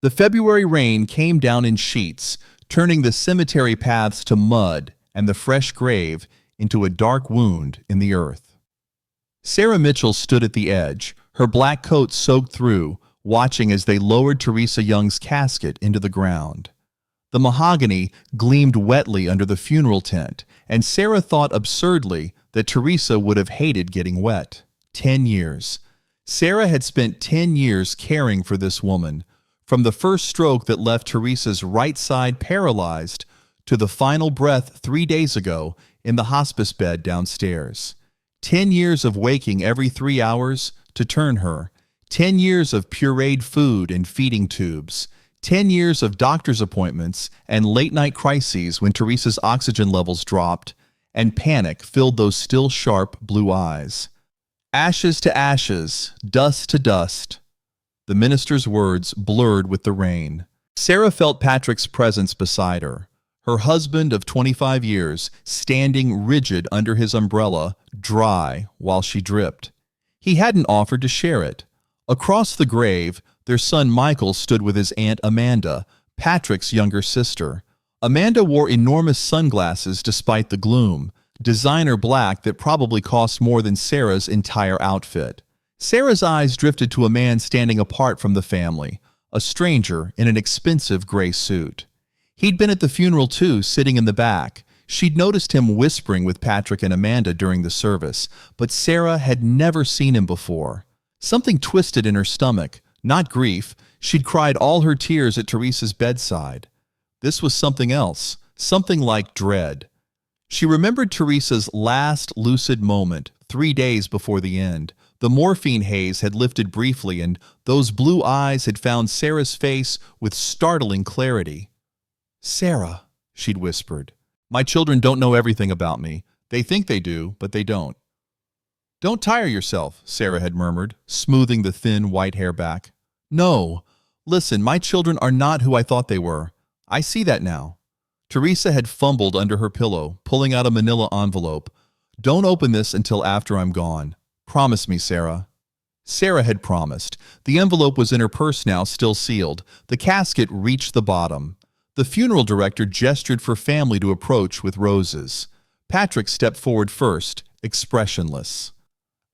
The February rain came down in sheets, turning the cemetery paths to mud and the fresh grave into a dark wound in the earth. Sarah Mitchell stood at the edge, her black coat soaked through, watching as they lowered Teresa Young's casket into the ground. The mahogany gleamed wetly under the funeral tent, and Sarah thought absurdly that Teresa would have hated getting wet. 10 years. Sarah had spent 10 years caring for this woman, from the first stroke that left Teresa's right side paralyzed to the final breath 3 days ago in the hospice bed downstairs. 10 years of waking every 3 hours to turn her. 10 years of pureed food and feeding tubes. 10 years of doctor's appointments and late-night crises when Teresa's oxygen levels dropped and panic filled those still sharp blue eyes. Ashes to ashes, dust to dust. The minister's words blurred with the rain. Sarah felt Patrick's presence beside her, her husband of 25 years standing rigid under his umbrella, dry while she dripped. He hadn't offered to share it. Across the grave, their son Michael stood with his aunt Amanda, Patrick's younger sister. Amanda wore enormous sunglasses despite the gloom, designer black that probably cost more than Sarah's entire outfit. Sarah's eyes drifted to a man standing apart from the family, a stranger in an expensive gray suit. He'd been at the funeral too, sitting in the back. She'd noticed him whispering with Patrick and Amanda during the service, but Sarah had never seen him before. Something twisted in her stomach, not grief. She'd cried all her tears at Teresa's bedside. This was something else, something like dread. She remembered Teresa's last lucid moment 3 days before the end. The morphine haze had lifted briefly, and those blue eyes had found Sarah's face with startling clarity. "Sarah," she'd whispered, "my children don't know everything about me. They think they do, but they don't." "Don't tire yourself," Sarah had murmured, smoothing the thin white hair back. "No. Listen, my children are not who I thought they were. I see that now." Teresa had fumbled under her pillow, pulling out a manila envelope. "Don't open this until after I'm gone. Promise me, Sarah." Sarah had promised. The envelope was in her purse now, still sealed. The casket reached the bottom. The funeral director gestured for family to approach with roses. Patrick stepped forward first, expressionless.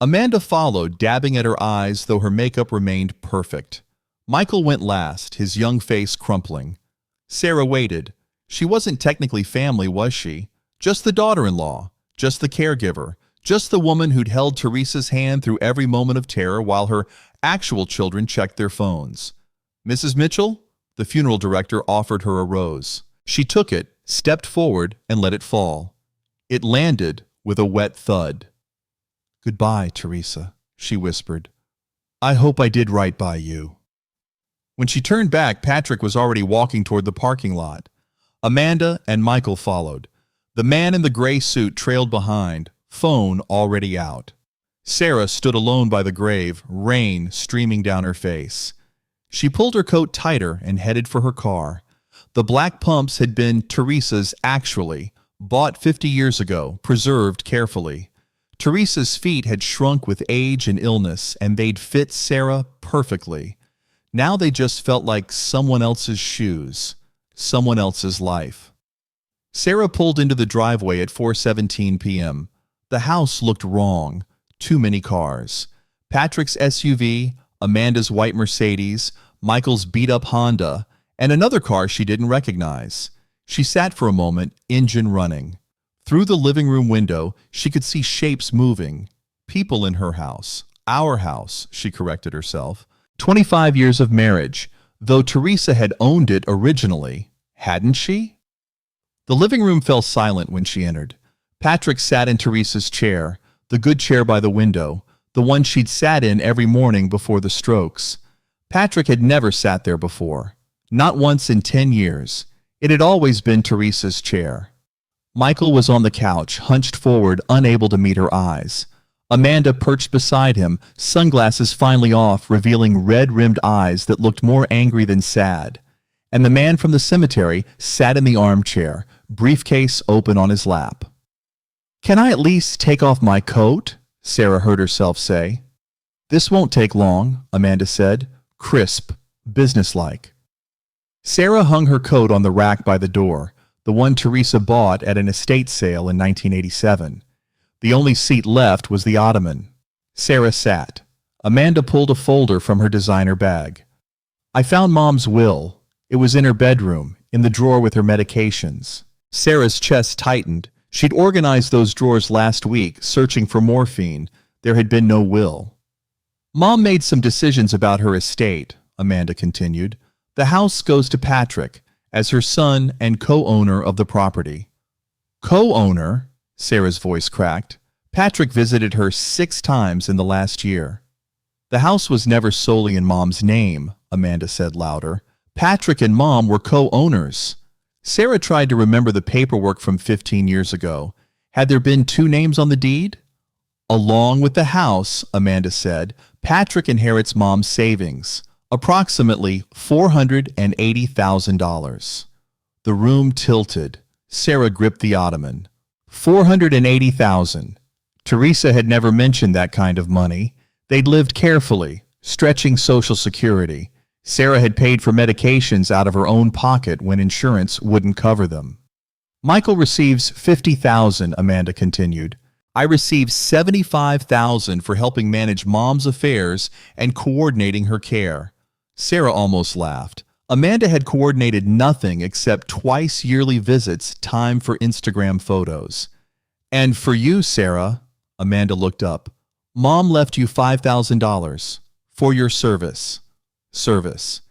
Amanda followed, dabbing at her eyes, though her makeup remained perfect. Michael went last, his young face crumpling. Sarah waited. She wasn't technically family, was she? Just the daughter-in-law, just the caregiver, just the woman who'd held Teresa's hand through every moment of terror while her actual children checked their phones. "Mrs. Mitchell?" The funeral director offered her a rose. She took it, stepped forward, and let it fall. It landed with a wet thud. "Goodbye, Teresa," she whispered. "I hope I did right by you." When she turned back, Patrick was already walking toward the parking lot. Amanda and Michael followed. The man in the gray suit trailed behind, phone already out. Sarah stood alone by the grave, rain streaming down her face. She pulled her coat tighter and headed for her car. The black pumps had been Teresa's actually, bought 50 years ago, preserved carefully. Teresa's feet had shrunk with age and illness, and they'd fit Sarah perfectly. Now they just felt like someone else's shoes, someone else's life. Sarah pulled into the driveway at 4:17 p.m. The house looked wrong. Too many cars. Patrick's SUV, Amanda's white Mercedes, Michael's beat-up Honda, and another car she didn't recognize. She sat for a moment, engine running. Through the living room window, she could see shapes moving. People in her house. Our house, she corrected herself. 25 years of marriage, though Teresa had owned it originally, hadn't she? The living room fell silent when she entered. Patrick sat in Teresa's chair, the good chair by the window, the one she'd sat in every morning before the strokes. Patrick had never sat there before. Not once in 10 years. It had always been Teresa's chair. Michael was on the couch, hunched forward, unable to meet her eyes. Amanda perched beside him, sunglasses finally off, revealing red-rimmed eyes that looked more angry than sad. And the man from the cemetery sat in the armchair, briefcase open on his lap. "Can I at least take off my coat?" Sarah heard herself say. "This won't take long," Amanda said, crisp, businesslike. Sarah hung her coat on the rack by the door, the one Teresa bought at an estate sale in 1987. The only seat left was the ottoman. Sarah sat. Amanda pulled a folder from her designer bag. I found Mom's will. It was in her bedroom, in the drawer with her medications. Sarah's chest tightened. She'd organized those drawers last week, searching for morphine. There had been no will. Mom made some decisions about her estate, Amanda continued. The house goes to Patrick, as her son and co-owner of the property. Co-owner? Sarah's voice cracked. Patrick visited her 6 times in the last year. The house was never solely in Mom's name, Amanda said louder. Patrick and Mom were co-owners. Sarah tried to remember the paperwork from 15 years ago. Had there been 2 names on the deed? Along with the house, Amanda said, Patrick inherits Mom's savings, approximately $480,000. The room tilted. Sarah gripped the ottoman. $480,000. Teresa had never mentioned that kind of money. They'd lived carefully, stretching Social Security. Sarah had paid for medications out of her own pocket when insurance wouldn't cover them. Michael receives $50,000, Amanda continued. I receive $75,000 for helping manage Mom's affairs and coordinating her care. Sarah almost laughed. Amanda had coordinated nothing except twice yearly visits timed for Instagram photos. And for you, Sarah, Amanda looked up. Mom left you $5,000 for your service. Service.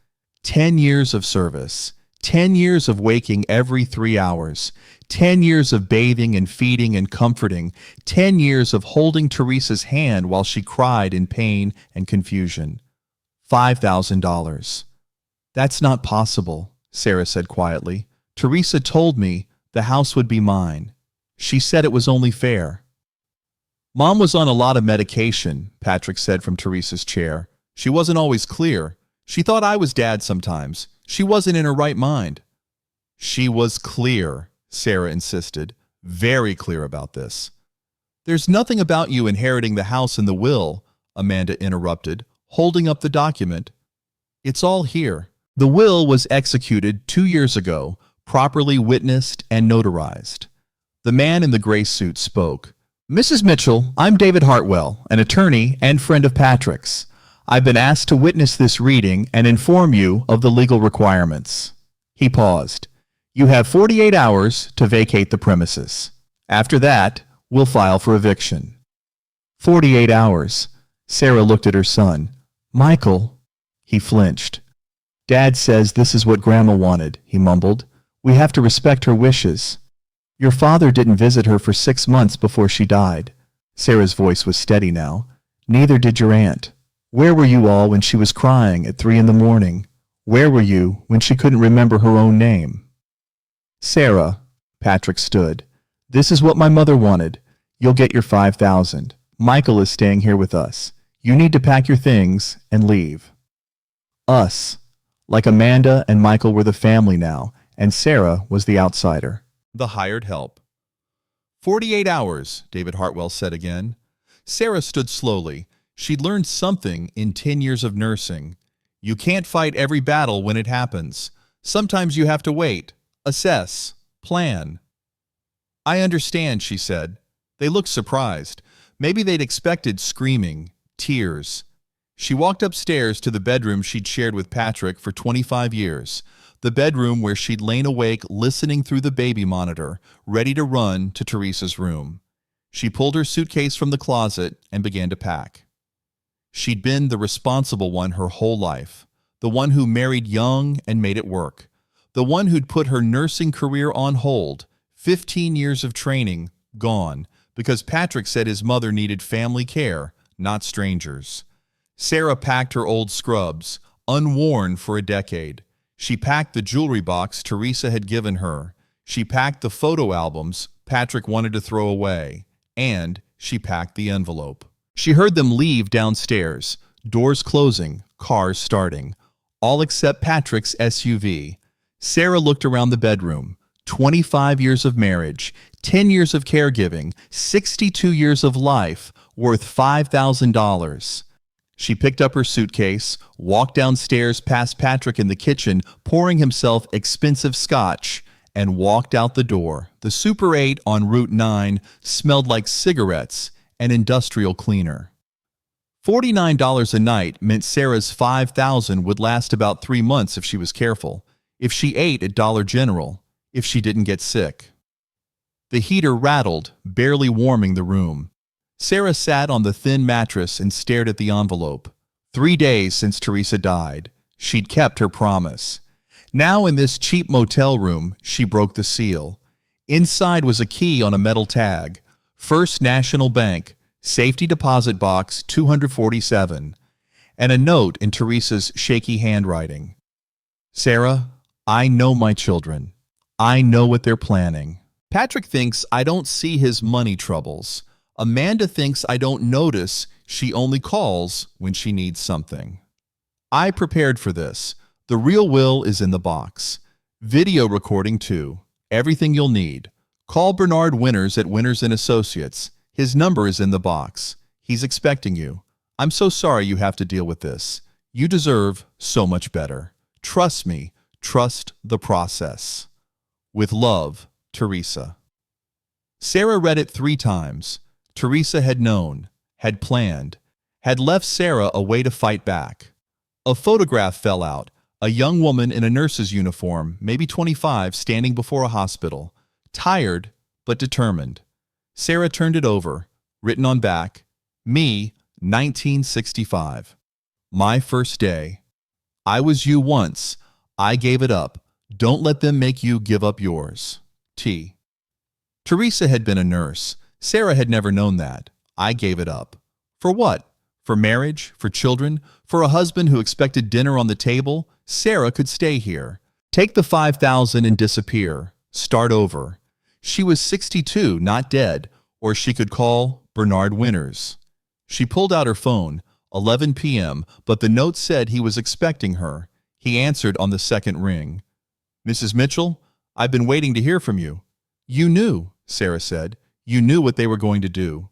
10 years of service. 10 years of waking every 3 hours. 10 years of bathing and feeding and comforting. 10 years of holding Teresa's hand while she cried in pain and confusion. $5,000. That's not possible, Sarah said quietly. Teresa told me the house would be mine. She said it was only fair. Mom was on a lot of medication, Patrick said from Teresa's chair. She wasn't always clear. She thought I was Dad sometimes. She wasn't in her right mind. She was clear, Sarah insisted. Very clear about this. There's nothing about you inheriting the house and the will, Amanda interrupted, holding up the document. It's all here. The will was executed 2 years ago, properly witnessed and notarized. The man in the gray suit spoke. Mrs. Mitchell, I'm David Hartwell, an attorney and friend of Patrick's. I've been asked to witness this reading and inform you of the legal requirements. He paused. You have 48 hours to vacate the premises. After that, we'll file for eviction. 48 hours. Sarah looked at her son. Michael. He flinched. Dad says this is what Grandma wanted, he mumbled. We have to respect her wishes. Your father didn't visit her for 6 months before she died. Sarah's voice was steady now. Neither did your aunt. Where were you all when she was crying at 3 a.m? Where were you when she couldn't remember her own name? Sarah, Patrick stood. This is what my mother wanted. You'll get your $5,000. Michael is staying here with us. You need to pack your things and leave. Us. Like Amanda and Michael were the family now, and Sarah was the outsider. The hired help. 48 hours, David Hartwell said again. Sarah stood slowly. She'd learned something in 10 years of nursing. You can't fight every battle when it happens. Sometimes you have to wait, assess, plan. I understand, she said. They looked surprised. Maybe they'd expected screaming, tears. She walked upstairs to the bedroom she'd shared with Patrick for 25 years. The bedroom where she'd lain awake listening through the baby monitor, ready to run to Teresa's room. She pulled her suitcase from the closet and began to pack. She'd been the responsible one her whole life, the one who married young and made it work, the one who'd put her nursing career on hold, 15 years of training gone, because Patrick said his mother needed family care, not strangers. Sarah packed her old scrubs, unworn for a decade. She packed the jewelry box Teresa had given her. She packed the photo albums Patrick wanted to throw away. And she packed the envelope. She heard them leave downstairs, doors closing, cars starting, all except Patrick's SUV. Sarah looked around the bedroom. 25 years of marriage, 10 years of caregiving, 62 years of life, worth $5,000. She picked up her suitcase, walked downstairs past Patrick in the kitchen, pouring himself expensive scotch, and walked out the door. The Super 8 on Route 9 smelled like cigarettes and industrial cleaner. $49 a night meant Sarah's $5,000 would last about 3 months if she was careful, if she ate at Dollar General, if she didn't get sick. The heater rattled, barely warming the room. Sarah sat on the thin mattress and stared at the envelope. 3 days since Teresa died. She'd kept her promise. Now in this cheap motel room, she broke the seal. Inside was a key on a metal tag. First National Bank, safety deposit box 247, and a note in Teresa's shaky handwriting. Sarah, I know my children. I know what they're planning. Patrick thinks I don't see his money troubles. Amanda thinks I don't notice she only calls when she needs something. I prepared for this. The real will is in the box. Video recording too. Everything you'll need. Call Bernard Winters at Winters & Associates. His number is in the box. He's expecting you. I'm so sorry you have to deal with this. You deserve so much better. Trust me. Trust the process. With love, Teresa. Sarah read it 3 times. Teresa had known, had planned, had left Sarah a way to fight back. A photograph fell out, a young woman in a nurse's uniform, maybe 25, standing before a hospital, tired but determined. Sarah turned it over, written on back, me, 1965. My first day. I was you once. I gave it up. Don't let them make you give up yours. T. Teresa had been a nurse. Sarah had never known that. I gave it up. For what? For marriage? For children? For a husband who expected dinner on the table? Sarah could stay here. Take the $5,000 and disappear. Start over. She was 62, not dead, or she could call Bernard Winters. She pulled out her phone, 11 p.m., but the note said he was expecting her. He answered on the second ring. Mrs. Mitchell, I've been waiting to hear from you. You knew, Sarah said. You knew what they were going to do.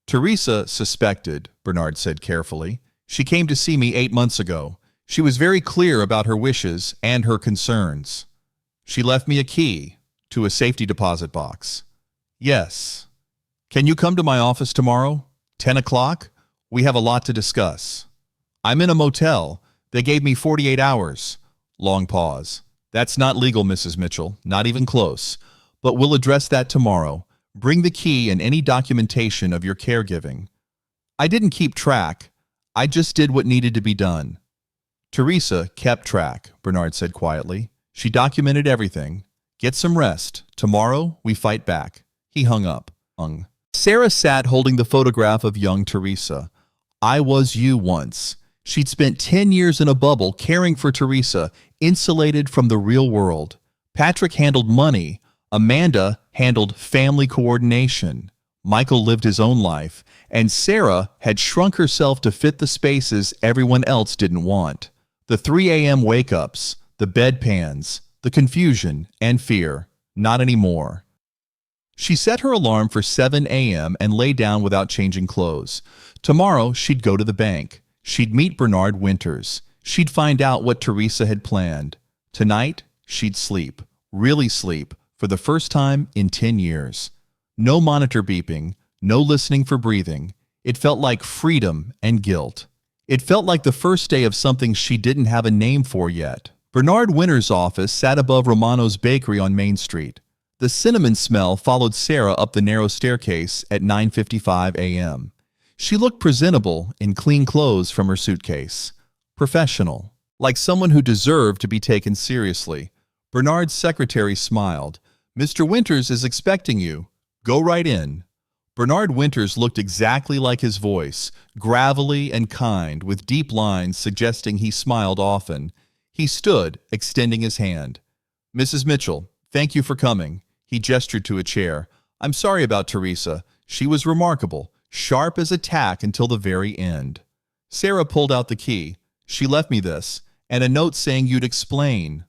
Teresa suspected, Bernard said carefully. She came to see me 8 months ago. She was very clear about her wishes and her concerns. She left me a key to a safety deposit box. Yes. Can you come to my office tomorrow? 10 o'clock? We have a lot to discuss. I'm in a motel. They gave me 48 hours. Long pause. That's not legal, Mrs. Mitchell. Not even close. But we'll address that tomorrow. Bring the key and any documentation of your caregiving. I didn't keep track. I just did what needed to be done. Teresa kept track, Bernard said quietly. She documented everything. Get some rest. Tomorrow, we fight back. He hung up. Sarah sat holding the photograph of young Teresa. I was you once. She'd spent 10 years in a bubble caring for Teresa, insulated from the real world. Patrick handled money. Amanda handled family coordination. Michael lived his own life, and Sarah had shrunk herself to fit the spaces everyone else didn't want. The 3 a.m. wake-ups, the bedpans, the confusion and fear. Not anymore. She set her alarm for 7 a.m. and lay down without changing clothes. Tomorrow, she'd go to the bank. She'd meet Bernard Winters. She'd find out what Teresa had planned. Tonight, she'd sleep. Really sleep. For the first time in 10 years. No monitor beeping, no listening for breathing. It felt like freedom and guilt. It felt like the first day of something she didn't have a name for yet. Bernard Winters' office sat above Romano's Bakery on Main Street. The cinnamon smell followed Sarah up the narrow staircase at 9:55 a.m. She looked presentable in clean clothes from her suitcase. Professional, like someone who deserved to be taken seriously. Bernard's secretary smiled. Mr. Winters is expecting you. Go right in. Bernard Winters looked exactly like his voice, gravelly and kind, with deep lines suggesting he smiled often. He stood, extending his hand. Mrs. Mitchell, thank you for coming. He gestured to a chair. I'm sorry about Teresa. She was remarkable, sharp as a tack until the very end. Sarah pulled out the key. She left me this, and a note saying you'd explain.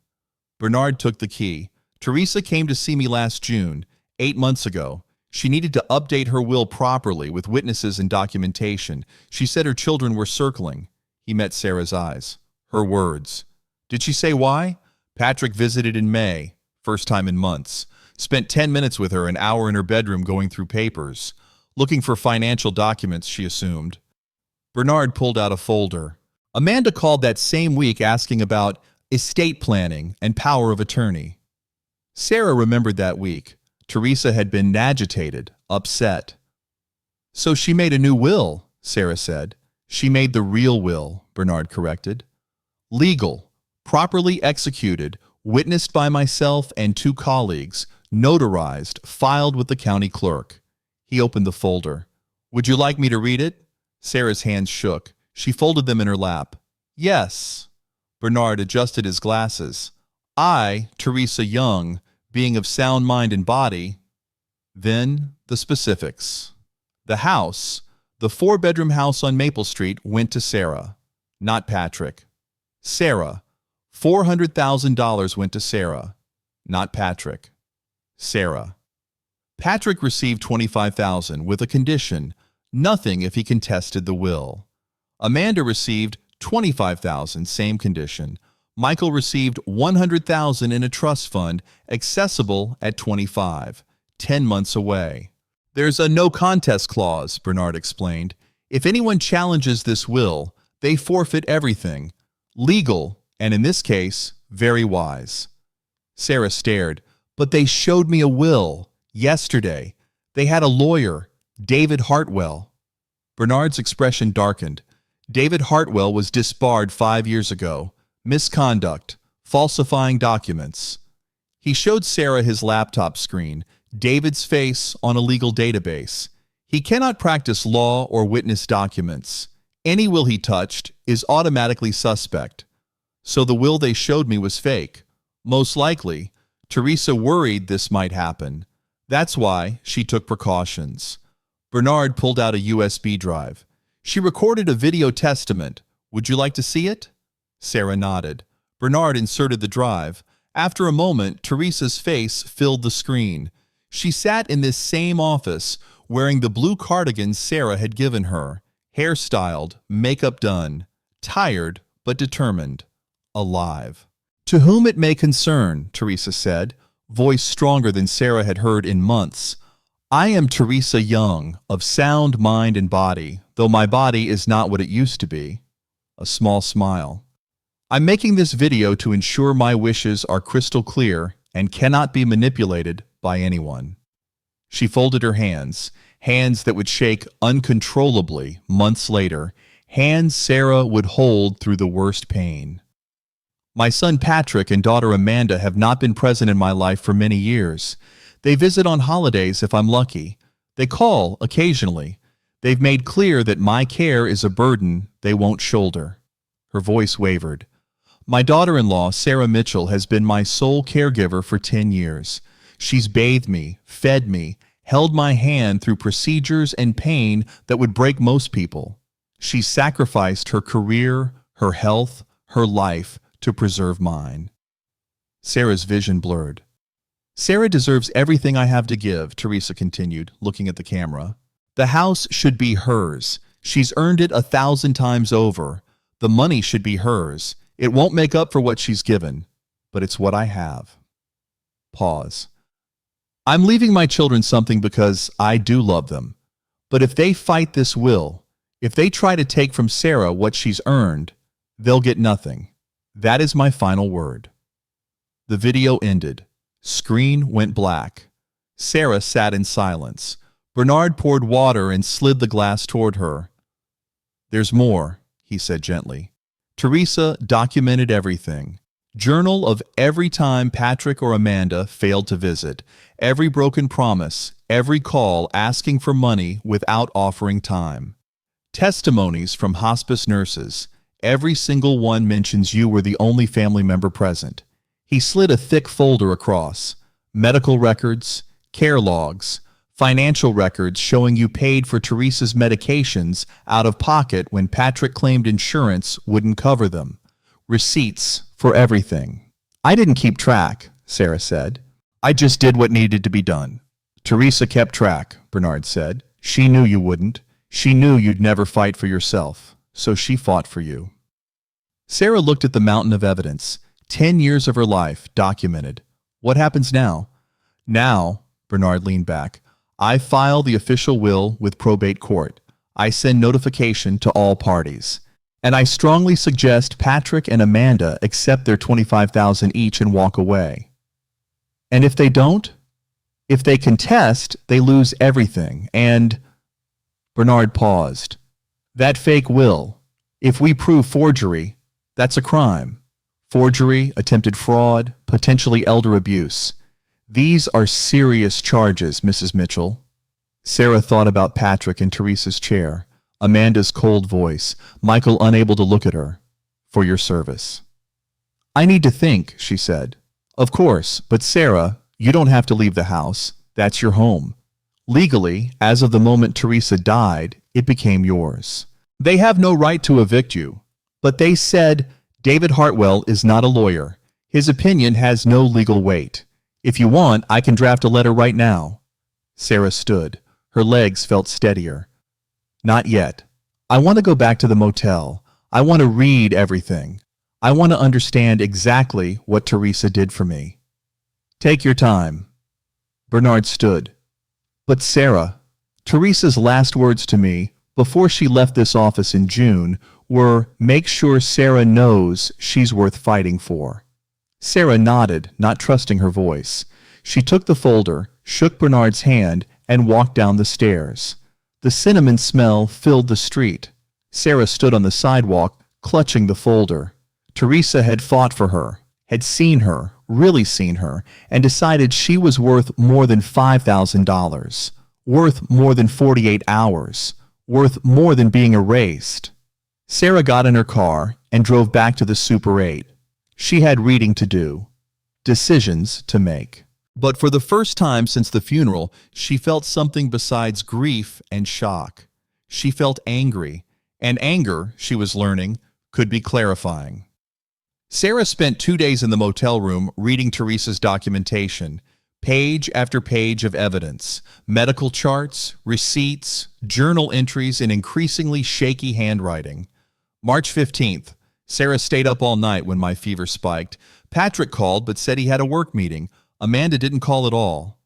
Bernard took the key. Teresa came to see me last June, 8 months ago. She needed to update her will properly with witnesses and documentation. She said her children were circling. He met Sarah's eyes. Her words. Did she say why? Patrick visited in May, first time in months. Spent 10 minutes with her, an hour in her bedroom going through papers. Looking for financial documents, she assumed. Bernard pulled out a folder. Amanda called that same week asking about estate planning and power of attorney. Sarah remembered that week. Teresa had been agitated, upset. So she made a new will, Sarah said. She made the real will, Bernard corrected. Legal, properly executed, witnessed by myself and 2 colleagues, notarized, filed with the county clerk. He opened the folder. Would you like me to read it? Sarah's hands shook. She folded them in her lap. Yes. Bernard adjusted his glasses. I, Teresa Young, being of sound mind and body. Then the specifics. The house, the 4-bedroom house on Maple Street, went to Sarah, not Patrick. Sarah, $400,000 went to Sarah, not Patrick. Sarah. Patrick received $25,000 with a condition, nothing if he contested the will. Amanda received $25,000, same condition. Michael received $100,000 in a trust fund, accessible at 25, 10 months away. There's a no contest clause, Bernard explained. If anyone challenges this will, they forfeit everything. Legal, and in this case, very wise. Sarah stared. But they showed me a will yesterday. They had a lawyer, David Hartwell. Bernard's expression darkened. David Hartwell was disbarred 5 years ago. Misconduct, falsifying documents. He showed Sarah his laptop screen, David's face on a legal database. He cannot practice law or witness documents. Any will he touched is automatically suspect. So the will they showed me was fake. Most likely, Teresa worried this might happen. That's why she took precautions. Bernard pulled out a USB drive. She recorded a video testament. Would you like to see it? Sarah nodded. Bernard inserted the drive. After a moment, Teresa's face filled the screen. She sat in this same office, wearing the blue cardigan Sarah had given her, hairstyled, makeup done, tired but determined, alive. To whom it may concern, Teresa said, voice stronger than Sarah had heard in months. I am Teresa Young, of sound mind and body, though my body is not what it used to be. A small smile. I'm making this video to ensure my wishes are crystal clear and cannot be manipulated by anyone. She folded her hands, hands that would shake uncontrollably months later, hands Sarah would hold through the worst pain. My son Patrick and daughter Amanda have not been present in my life for many years. They visit on holidays if I'm lucky. They call occasionally. They've made clear that my care is a burden they won't shoulder. Her voice wavered. My daughter-in-law, Sarah Mitchell, has been my sole caregiver for 10 years. She's bathed me, fed me, held my hand through procedures and pain that would break most people. She sacrificed her career, her health, her life to preserve mine. Sarah's vision blurred. Sarah deserves everything I have to give, Teresa continued, looking at the camera. The house should be hers. She's earned it 1,000 times over. The money should be hers. It won't make up for what she's given, but it's what I have. Pause. I'm leaving my children something because I do love them. But if they fight this will, if they try to take from Sarah what she's earned, they'll get nothing. That is my final word. The video ended. Screen went black. Sarah sat in silence. Bernard poured water and slid the glass toward her. There's more, he said gently. Teresa documented everything. Journal of every time Patrick or Amanda failed to visit, every broken promise, every call asking for money without offering time. Testimonies from hospice nurses. Every single one mentions you were the only family member present. He slid a thick folder across. Medical records, care logs, financial records showing you paid for Teresa's medications out of pocket when Patrick claimed insurance wouldn't cover them. Receipts for everything. I didn't keep track, Sarah said. I just did what needed to be done. Teresa kept track, Bernard said. She knew you wouldn't. She knew you'd never fight for yourself, so she fought for you. Sarah looked at the mountain of evidence. 10 years of her life, documented. What happens now? Now, Bernard leaned back, I file the official will with probate court. I send notification to all parties. And I strongly suggest Patrick and Amanda accept their $25,000 each and walk away. And if they don't? If they contest, they lose everything, and... Bernard paused. That fake will. If we prove forgery, that's a crime. Forgery, attempted fraud, potentially elder abuse. These are serious charges, Mrs. Mitchell. Sarah thought about Patrick in Teresa's chair, Amanda's cold voice, Michael unable to look at her. For your service. I need to think, she said. Of course, but Sarah, you don't have to leave the house. That's your home. Legally, as of the moment Teresa died, it became yours. They have no right to evict you. But they said, David Hartwell is not a lawyer. His opinion has no legal weight. If you want, I can draft a letter right now. Sarah stood. Her legs felt steadier. Not yet. I want to go back to the motel. I want to read everything. I want to understand exactly what Teresa did for me. Take your time. Bernard stood. But Sarah, Teresa's last words to me, before she left this office in June, were, make sure Sarah knows she's worth fighting for. Sarah nodded, not trusting her voice. She took the folder, shook Bernard's hand, and walked down the stairs. The cinnamon smell filled the street. Sarah stood on the sidewalk, clutching the folder. Teresa had fought for her, had seen her, really seen her, and decided she was worth more than $5,000, worth more than 48 hours, worth more than being erased. Sarah got in her car and drove back to the Super 8. She had reading to do, decisions to make. But for the first time since the funeral, she felt something besides grief and shock. She felt angry, and anger, she was learning, could be clarifying. Sarah spent 2 days in the motel room reading Teresa's documentation, page after page of evidence, medical charts, receipts, journal entries in increasingly shaky handwriting. March 15th, Sarah stayed up all night when my fever spiked. Patrick called but said he had a work meeting. Amanda didn't call at all.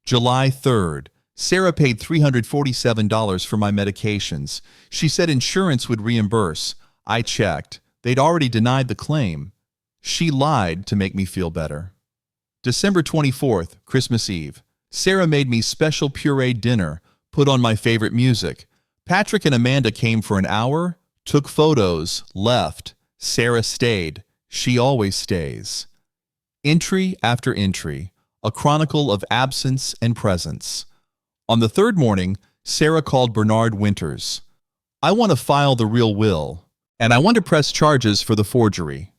July 3rd, Sarah paid $347 for my medications. She said insurance would reimburse. I checked. They'd already denied the claim. She lied to make me feel better. December 24th, Christmas Eve. Sarah made me special pureed dinner, put on my favorite music. Patrick and Amanda came for an hour, took photos, left. Sarah stayed. She always stays. Entry after entry, a chronicle of absence and presence. On the third morning, Sarah called Bernard Winters. I want to file the real will, and I want to press charges for the forgery.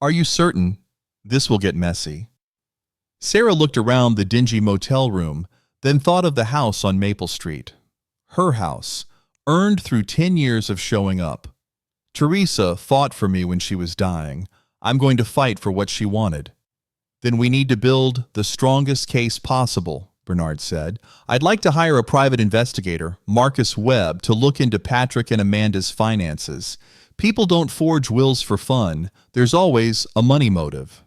Are you certain? This will get messy. Sarah looked around the dingy motel room, then thought of the house on Maple Street. Her house, earned through 10 years of showing up. Teresa fought for me when she was dying. I'm going to fight for what she wanted. Then we need to build the strongest case possible, Bernard said. I'd like to hire a private investigator, Marcus Webb, to look into Patrick and Amanda's finances. People don't forge wills for fun. There's always a money motive.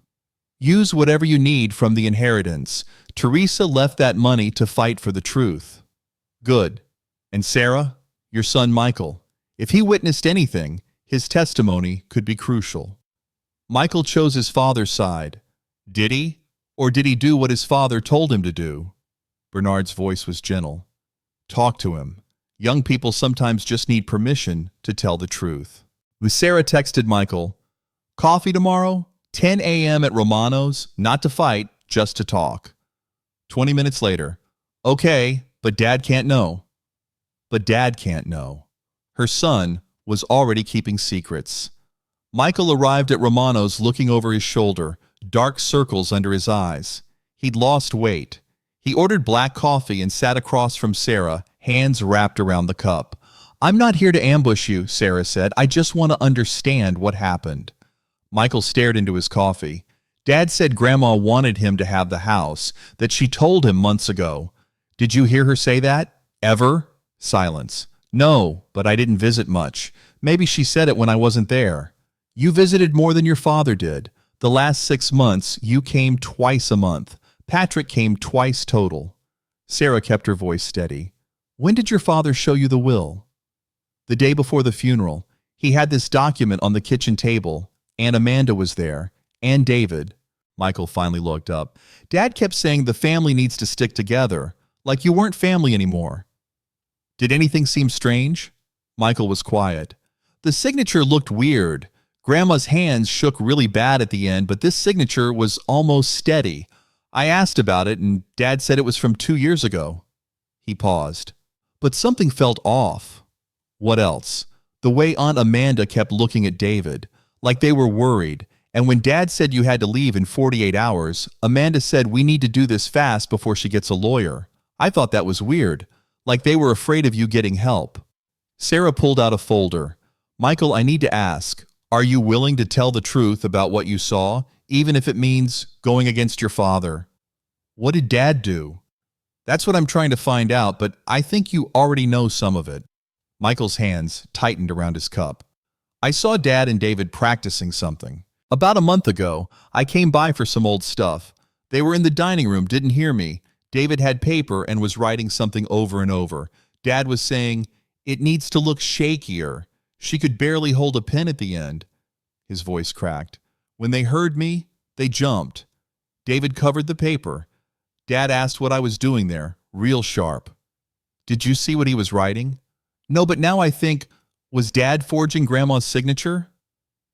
Use whatever you need from the inheritance. Teresa left that money to fight for the truth. Good. And Sarah, your son Michael, if he witnessed anything, his testimony could be crucial. Michael chose his father's side. Did he? Or did he do what his father told him to do? Bernard's voice was gentle. Talk to him. Young people sometimes just need permission to tell the truth. Sarah texted Michael, coffee tomorrow? 10 a.m. at Romano's, not to fight, just to talk. 20 minutes later, okay, but Dad can't know. But Dad can't know. Her son was already keeping secrets. Michael arrived at Romano's looking over his shoulder, dark circles under his eyes. He'd lost weight. He ordered black coffee and sat across from Sarah, hands wrapped around the cup. I'm not here to ambush you, Sarah said. I just want to understand what happened. Michael stared into his coffee. Dad said Grandma wanted him to have the house, that she told him months ago. Did you hear her say that? Ever? Silence. No, but I didn't visit much. Maybe she said it when I wasn't there. You visited more than your father did. The last 6 months, you came twice a month. Patrick came twice total. Sarah kept her voice steady. When did your father show you the will? The day before the funeral. He had this document on the kitchen table. Aunt Amanda was there. And David. Michael finally looked up. Dad kept saying the family needs to stick together, like you weren't family anymore. Did anything seem strange? Michael was quiet. The signature looked weird. Grandma's hands shook really bad at the end, but this signature was almost steady. I asked about it, and Dad said it was from 2 years ago. He paused. But something felt off. What else? The way Aunt Amanda kept looking at David, like they were worried. And when Dad said you had to leave in 48 hours, Amanda said we need to do this fast before she gets a lawyer. I thought that was weird, like they were afraid of you getting help. Sarah pulled out a folder. Michael, I need to ask, are you willing to tell the truth about what you saw, even if it means going against your father? What did Dad do? That's what I'm trying to find out, but I think you already know some of it. Michael's hands tightened around his cup. I saw Dad and David practicing something. About a month ago, I came by for some old stuff. They were in the dining room, didn't hear me. David had paper and was writing something over and over. Dad was saying, it needs to look shakier. She could barely hold a pen at the end. His voice cracked. When they heard me, they jumped. David covered the paper. Dad asked what I was doing there, real sharp. Did you see what he was writing? No, but now I think, was Dad forging Grandma's signature?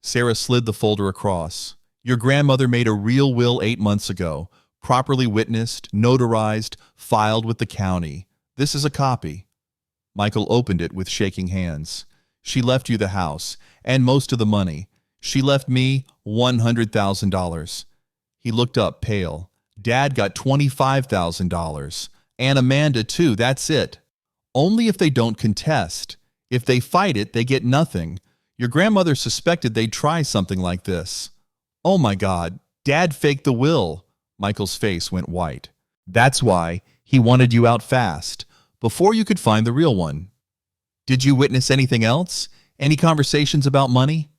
Sarah slid the folder across. Your grandmother made a real will 8 months ago, properly witnessed, notarized, filed with the county. This is a copy. Michael opened it with shaking hands. She left you the house, and most of the money. She left me $100,000. He looked up, pale. Dad got $25,000. And Amanda, too, that's it. Only if they don't contest. If they fight it, they get nothing. Your grandmother suspected they'd try something like this. Oh my God, Dad faked the will. Michael's face went white. That's why he wanted you out fast, before you could find the real one. Did you witness anything else? Any conversations about money?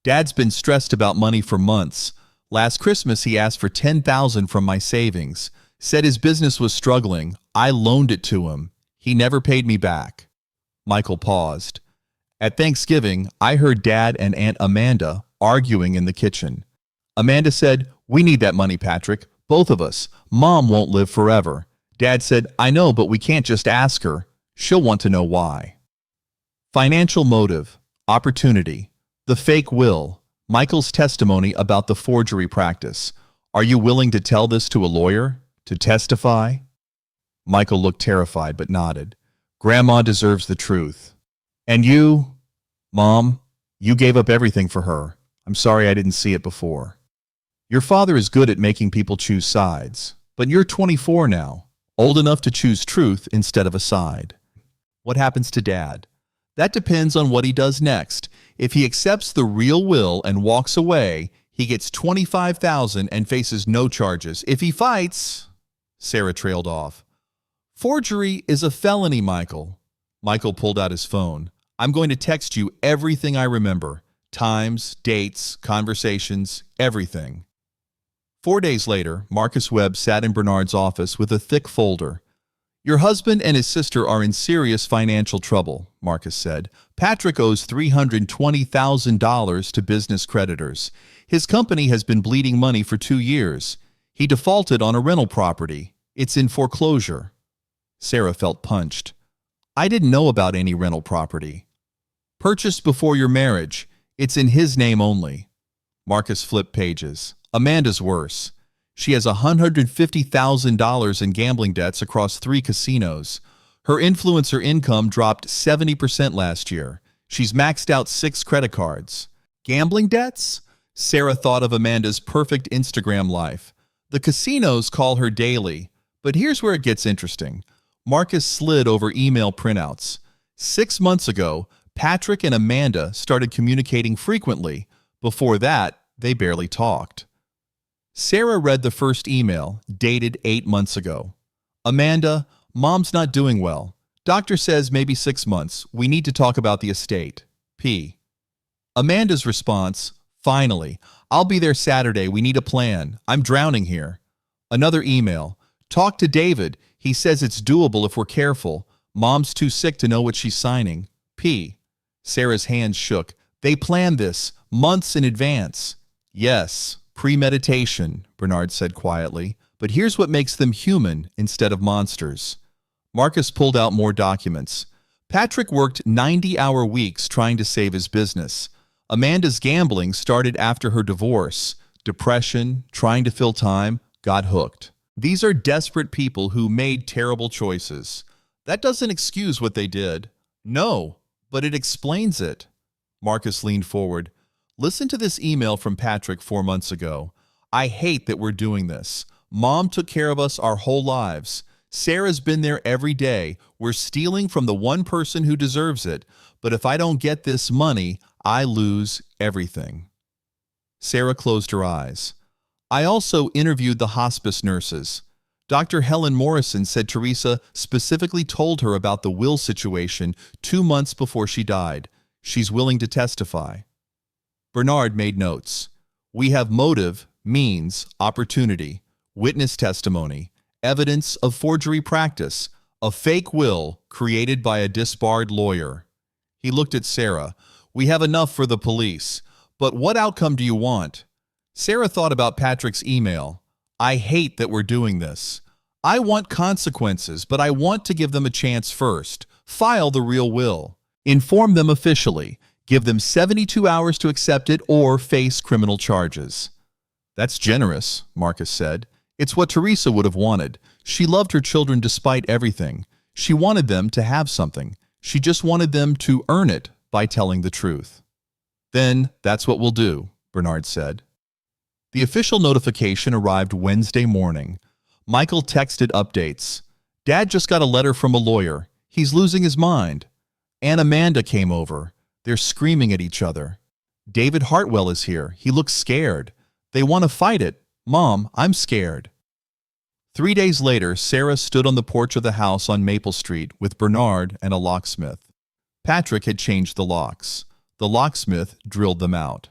Dad's been stressed about money for months. Last Christmas he asked for $10,000 from my savings. Said his business was struggling. I loaned it to him. He never paid me back. Michael paused. At Thanksgiving, I heard Dad and Aunt Amanda arguing in the kitchen. Amanda said, we need that money, Patrick. Both of us. Mom won't live forever. Dad said, I know, but we can't just ask her. She'll want to know why. Financial motive, opportunity, the fake will, Michael's testimony about the forgery practice. Are you willing to tell this to a lawyer? To testify? Michael looked terrified but nodded. Grandma deserves the truth. And you, Mom, you gave up everything for her. I'm sorry I didn't see it before. Your father is good at making people choose sides, but you're 24 now, old enough to choose truth instead of a side. What happens to Dad? That depends on what he does next. If he accepts the real will and walks away, he gets $25,000 and faces no charges. If he fights, Sarah trailed off. Forgery is a felony, Michael. Michael pulled out his phone. I'm going to text you everything I remember. Times, dates, conversations, everything. 4 days later, Marcus Webb sat in Bernard's office with a thick folder. Your husband and his sister are in serious financial trouble, Marcus said. Patrick owes $320,000 to business creditors. His company has been bleeding money for 2 years. He defaulted on a rental property. It's in foreclosure. Sarah felt punched. I didn't know about any rental property. Purchased before your marriage. It's in his name only. Marcus flipped pages. Amanda's worse. She has $150,000 in gambling debts across 3 casinos. Her influencer income dropped 70% last year. She's maxed out 6 credit cards. Gambling debts? Sarah thought of Amanda's perfect Instagram life. The casinos call her daily. But here's where it gets interesting. Marcus slid over email printouts. 6 months ago, Patrick and Amanda started communicating frequently. Before that, they barely talked. Sarah read the first email, dated 8 months ago. Amanda, Mom's not doing well. Doctor says maybe 6 months. We need to talk about the estate. P. Amanda's response, finally, I'll be there Saturday. We need a plan. I'm drowning here. Another email. Talk to David. He says it's doable if we're careful. Mom's too sick to know what she's signing. P. Sarah's hands shook. They planned this months in advance. Yes, premeditation, Bernard said quietly. But here's what makes them human instead of monsters. Marcus pulled out more documents. Patrick worked 90-hour weeks trying to save his business. Amanda's gambling started after her divorce. Depression, trying to fill time, got hooked. These are desperate people who made terrible choices. That doesn't excuse what they did. No, but it explains it. Marcus leaned forward. Listen to this email from Patrick 4 months ago. I hate that we're doing this. Mom took care of us our whole lives. Sarah's been there every day. We're stealing from the one person who deserves it. But if I don't get this money, I lose everything. Sarah closed her eyes. I also interviewed the hospice nurses. Dr. Helen Morrison said Teresa specifically told her about the will situation 2 months before she died. She's willing to testify. Bernard made notes. We have motive, means, opportunity, witness testimony, evidence of forgery practice, a fake will created by a disbarred lawyer. He looked at Sarah. We have enough for the police, but what outcome do you want? Sarah thought about Patrick's email. I hate that we're doing this. I want consequences, but I want to give them a chance first. File the real will. Inform them officially. Give them 72 hours to accept it or face criminal charges. That's generous, Marcus said. It's what Teresa would have wanted. She loved her children despite everything. She wanted them to have something. She just wanted them to earn it by telling the truth. Then that's what we'll do, Bernard said. The official notification arrived Wednesday morning. Michael texted updates. Dad just got a letter from a lawyer. He's losing his mind. And Amanda came over. They're screaming at each other. David Hartwell is here. He looks scared. They want to fight it. Mom, I'm scared. 3 days later, Sarah stood on the porch of the house on Maple Street with Bernard and a locksmith. Patrick had changed the locks. The locksmith drilled them out.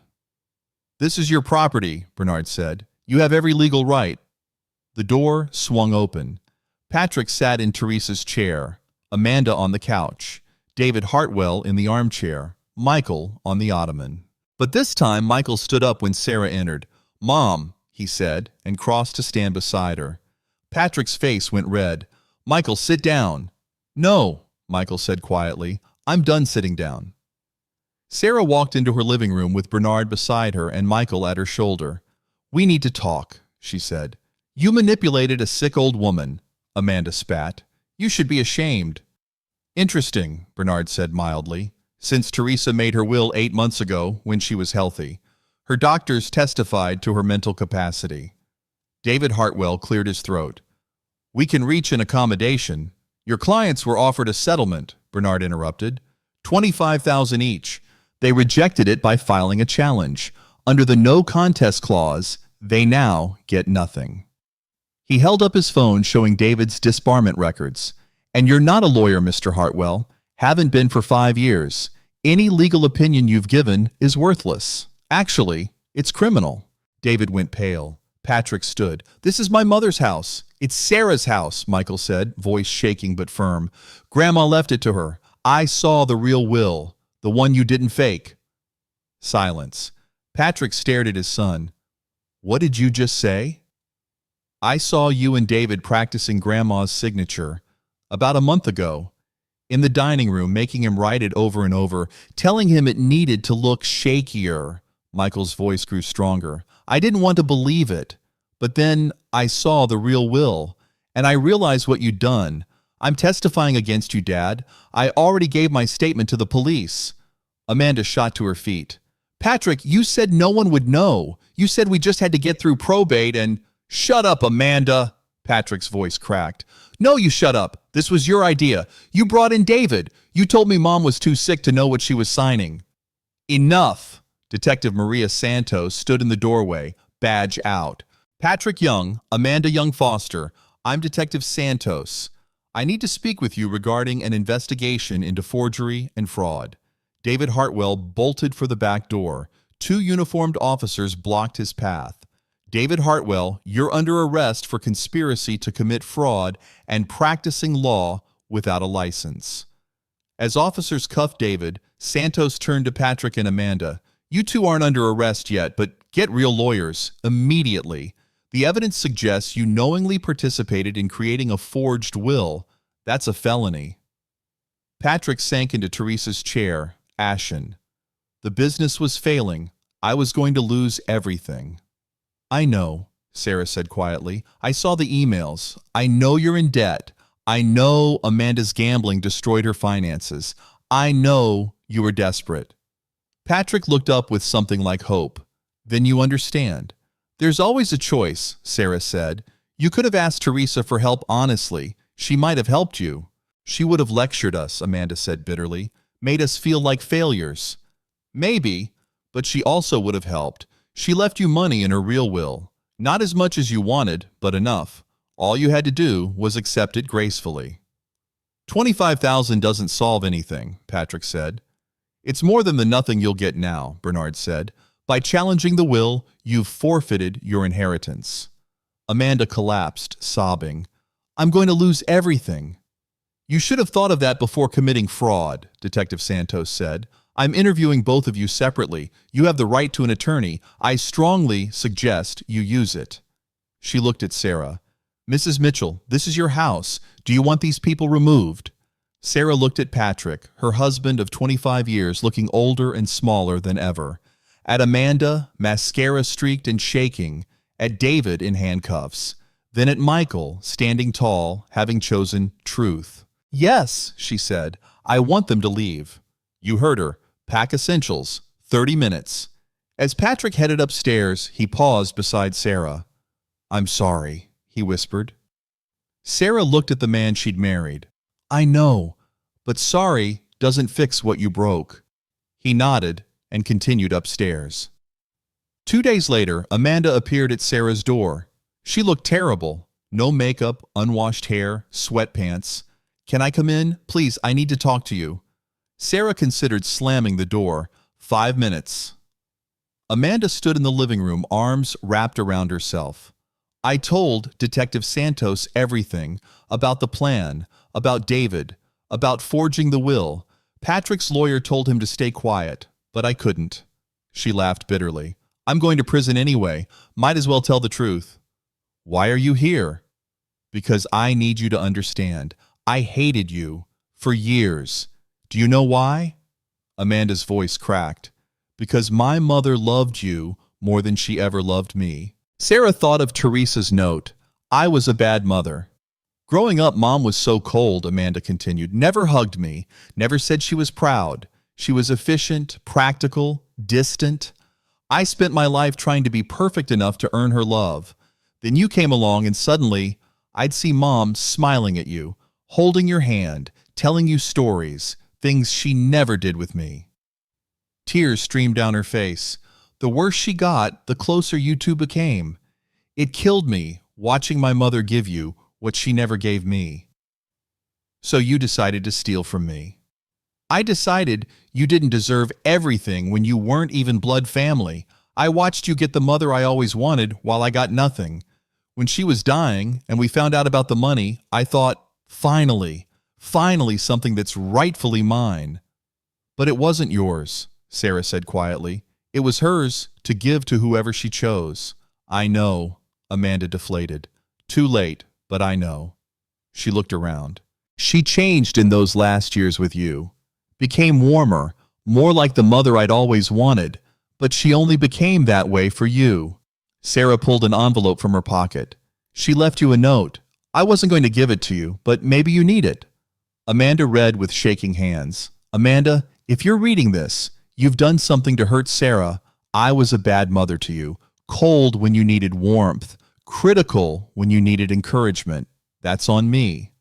This is your property, Bernard said. You have every legal right. The door swung open. Patrick sat in Teresa's chair, Amanda on the couch, David Hartwell in the armchair, Michael on the ottoman. But this time Michael stood up when Sarah entered. Mom, he said, and crossed to stand beside her. Patrick's face went red. Michael, sit down. No, Michael said quietly. I'm done sitting down. Sarah walked into her living room with Bernard beside her and Michael at her shoulder. We need to talk, she said. You manipulated a sick old woman, Amanda spat. You should be ashamed. Interesting, Bernard said mildly. Since Teresa made her will 8 months ago when she was healthy, her doctors testified to her mental capacity. David Hartwell cleared his throat. We can reach an accommodation. Your clients were offered a settlement, Bernard interrupted. $25,000 each. They rejected it by filing a challenge. Under the no contest clause, they now get nothing. He held up his phone showing David's disbarment records. And you're not a lawyer, Mr. Hartwell. Haven't been for 5 years. Any legal opinion you've given is worthless. Actually, it's criminal. David went pale. Patrick stood. This is my mother's house. It's Sarah's house, Michael said, voice shaking but firm. Grandma left it to her. I saw the real will, the one you didn't fake. Silence. Patrick stared at his son. What did you just say? I saw you and David practicing Grandma's signature about a month ago, in the dining room, making him write it over and over, telling him it needed to look shakier. Michael's voice grew stronger. I didn't want to believe it, but then I saw the real will, and I realized what you'd done. I'm testifying against you, Dad. I already gave my statement to the police. Amanda shot to her feet. Patrick, you said no one would know. You said we just had to get through probate and... Shut up, Amanda, Patrick's voice cracked. No, you shut up. This was your idea. You brought in David. You told me Mom was too sick to know what she was signing. Enough. Detective Maria Santos stood in the doorway, badge out. Patrick Young, Amanda Young Foster. I'm Detective Santos. I need to speak with you regarding an investigation into forgery and fraud. David Hartwell bolted for the back door. Two uniformed officers blocked his path. David Hartwell, you're under arrest for conspiracy to commit fraud and practicing law without a license. As officers cuffed David, Santos turned to Patrick and Amanda. You two aren't under arrest yet, but get real lawyers immediately. The evidence suggests you knowingly participated in creating a forged will. That's a felony. Patrick sank into Teresa's chair, ashen. The business was failing. I was going to lose everything. I know, Sarah said quietly. I saw the emails. I know you're in debt. I know Amanda's gambling destroyed her finances. I know you were desperate. Patrick looked up with something like hope. Then you understand. There's always a choice, Sarah said. You could have asked Teresa for help honestly. She might have helped you. She would have lectured us, Amanda said bitterly, made us feel like failures. Maybe, but she also would have helped. She left you money in her real will. Not as much as you wanted, but enough. All you had to do was accept it gracefully. $25,000 doesn't solve anything, Patrick said. It's more than the nothing you'll get now, Bernard said. By challenging the will, you've forfeited your inheritance. Amanda collapsed, sobbing. I'm going to lose everything. You should have thought of that before committing fraud, Detective Santos said. I'm interviewing both of you separately. You have the right to an attorney. I strongly suggest you use it. She looked at Sarah. Mrs. Mitchell, this is your house. Do you want these people removed? Sarah looked at Patrick, her husband of 25 years, looking older and smaller than ever. At Amanda, mascara-streaked and shaking. At David in handcuffs. Then at Michael, standing tall, having chosen truth. Yes, she said. I want them to leave. You heard her. Pack essentials. 30 minutes. As Patrick headed upstairs, he paused beside Sarah. I'm sorry, he whispered. Sarah looked at the man she'd married. I know, but sorry doesn't fix what you broke. He nodded and continued upstairs. 2 days later, Amanda appeared at Sarah's door. She looked terrible. No makeup, unwashed hair, sweatpants. Can I come in? Please, I need to talk to you. Sarah considered slamming the door. 5 minutes. Amanda stood in the living room, arms wrapped around herself. I told Detective Santos everything about the plan, about David, about forging the will. Patrick's lawyer told him to stay quiet, but I couldn't. She laughed bitterly. I'm going to prison anyway. Might as well tell the truth. Why are you here? Because I need you to understand. I hated you for years. Do you know why? Amanda's voice cracked. Because my mother loved you more than she ever loved me. Sarah thought of Teresa's note. I was a bad mother. Growing up, Mom was so cold, Amanda continued. Never hugged me. Never said she was proud. She was efficient, practical, distant. I spent my life trying to be perfect enough to earn her love. Then you came along and suddenly I'd see Mom smiling at you, holding your hand, telling you stories, things she never did with me. Tears streamed down her face. The worse she got, the closer you two became. It killed me, watching my mother give you what she never gave me. So you decided to steal from me. I decided you didn't deserve everything when you weren't even blood family. I watched you get the mother I always wanted while I got nothing. When she was dying and we found out about the money, I thought, finally something that's rightfully mine. But it wasn't yours, Sarah said quietly. It was hers to give to whoever she chose. I know, Amanda deflated. Too late, but I know. She looked around. She changed in those last years with you. Became warmer, more like the mother I'd always wanted, but she only became that way for you. Sarah pulled an envelope from her pocket. She left you a note. I wasn't going to give it to you, but maybe you need it. Amanda read with shaking hands. Amanda, if you're reading this, you've done something to hurt Sarah. I was a bad mother to you, cold when you needed warmth, critical when you needed encouragement. That's on me.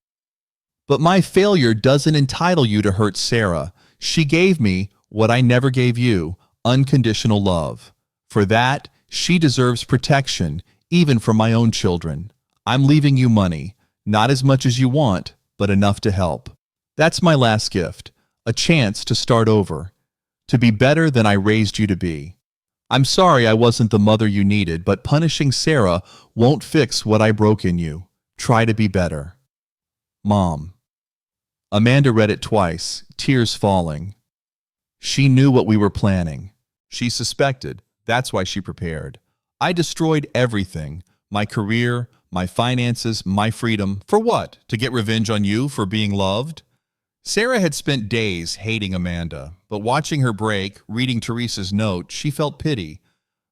But my failure doesn't entitle you to hurt Sarah. She gave me what I never gave you, unconditional love. For that, she deserves protection, even from my own children. I'm leaving you money, not as much as you want, but enough to help. That's my last gift, a chance to start over, to be better than I raised you to be. I'm sorry I wasn't the mother you needed, but punishing Sarah won't fix what I broke in you. Try to be better. Mom. Amanda read it twice, tears falling. She knew what we were planning. She suspected. That's why she prepared. I destroyed everything. My career, my finances, my freedom. For what? To get revenge on you for being loved? Sarah had spent days hating Amanda, but watching her break, reading Teresa's note, she felt pity.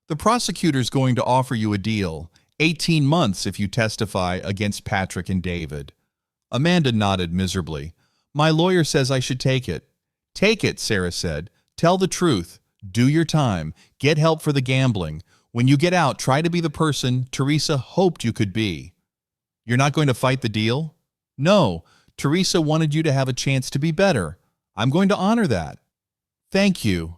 The prosecutor's going to offer you a deal, 18 months if you testify against Patrick and David. Amanda nodded miserably. My lawyer says I should take it. Take it, Sarah said. Tell the truth. Do your time. Get help for the gambling. When you get out, try to be the person Teresa hoped you could be. You're not going to fight the deal? No. Teresa wanted you to have a chance to be better. I'm going to honor that. Thank you.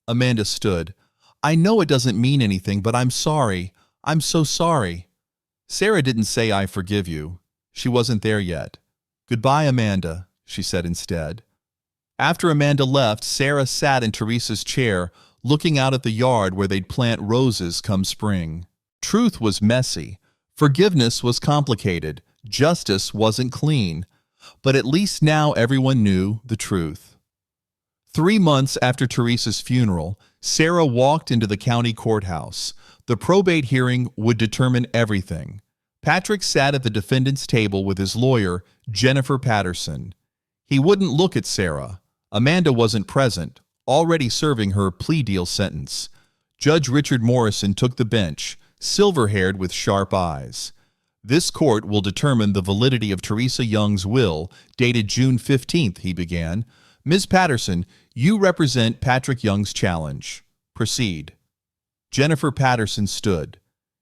Amanda stood. I know it doesn't mean anything, but I'm sorry. I'm so sorry. Sarah didn't say I forgive you. She wasn't there yet. Goodbye, Amanda, she said instead. After Amanda left, Sarah sat in Teresa's chair, looking out at the yard where they'd plant roses come spring. Truth was messy. Forgiveness was complicated. Justice wasn't clean. But at least now everyone knew the truth. 3 months after Teresa's funeral, Sarah walked into the county courthouse. The probate hearing would determine everything. Patrick sat at the defendant's table with his lawyer, Jennifer Patterson. He wouldn't look at Sarah. Amanda wasn't present, already serving her plea deal sentence. Judge Richard Morrison took the bench, silver-haired with sharp eyes. This court will determine the validity of Teresa Young's will, dated June 15th, he began. Ms. Patterson, you represent Patrick Young's challenge. Proceed. Jennifer Patterson stood.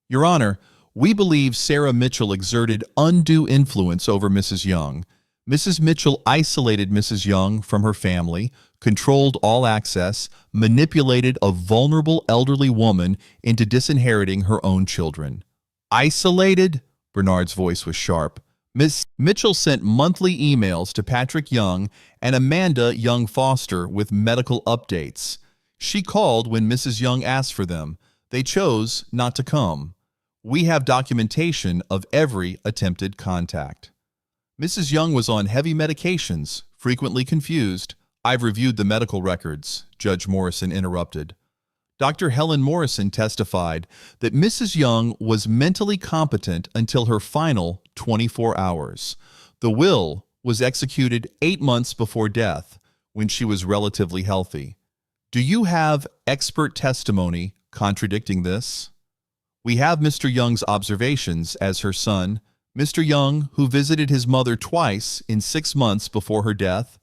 Your Honor, we believe Sarah Mitchell exerted undue influence over Mrs. Young. Mrs. Mitchell isolated Mrs. Young from her family, controlled all access, manipulated a vulnerable elderly woman into disinheriting her own children. Isolated? Bernard's voice was sharp. Miss Mitchell sent monthly emails to Patrick Young and Amanda Young Foster with medical updates. She called when Mrs. Young asked for them. They chose not to come. We have documentation of every attempted contact. Mrs. Young was on heavy medications, frequently confused. I've reviewed the medical records, Judge Morrison interrupted. Dr. Helen Morrison testified that Mrs. Young was mentally competent until her final 24 hours. The will was executed 8 months before death, when she was relatively healthy. Do you have expert testimony contradicting this? We have Mr. Young's observations as her son, Mr. Young, who visited his mother twice in 6 months before her death.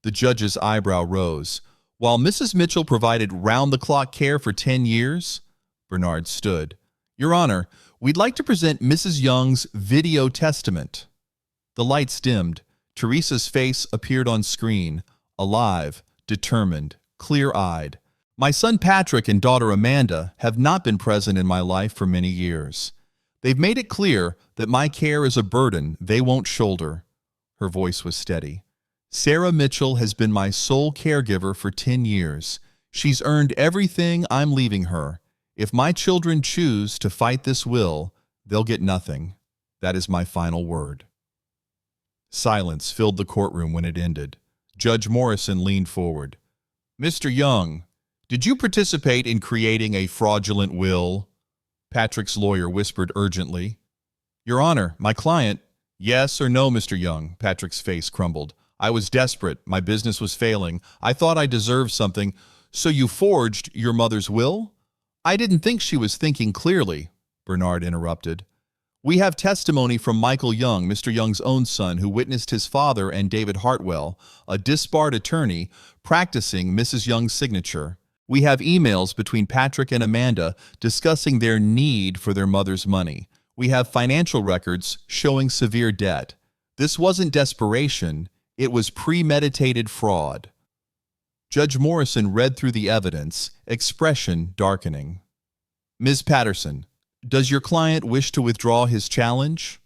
The judge's eyebrow rose. While Mrs. Mitchell provided round-the-clock care for 10 years, Bernard stood. Your Honor, we'd like to present Mrs. Young's video testament. The lights dimmed. Teresa's face appeared on screen, alive, determined, clear-eyed. My son Patrick and daughter Amanda have not been present in my life for many years. They've made it clear that my care is a burden they won't shoulder. Her voice was steady. Sarah Mitchell has been my sole caregiver for 10 years. She's earned everything I'm leaving her. If my children choose to fight this will, they'll get nothing. That is my final word. Silence filled the courtroom when it ended. Judge Morrison leaned forward. Mr. Young, did you participate in creating a fraudulent will? Patrick's lawyer whispered urgently. Your Honor, my client. Yes or no, Mr. Young? Patrick's face crumbled. I was desperate. My business was failing. I thought I deserved something. So you forged your mother's will? I didn't think she was thinking clearly, Bernard interrupted. We have testimony from Michael Young, Mr. Young's own son, who witnessed his father and David Hartwell, a disbarred attorney, practicing Mrs. Young's signature. We have emails between Patrick and Amanda discussing their need for their mother's money. We have financial records showing severe debt. This wasn't desperation. It was premeditated fraud. Judge Morrison read through the evidence, expression darkening. Ms. Patterson, does your client wish to withdraw his challenge?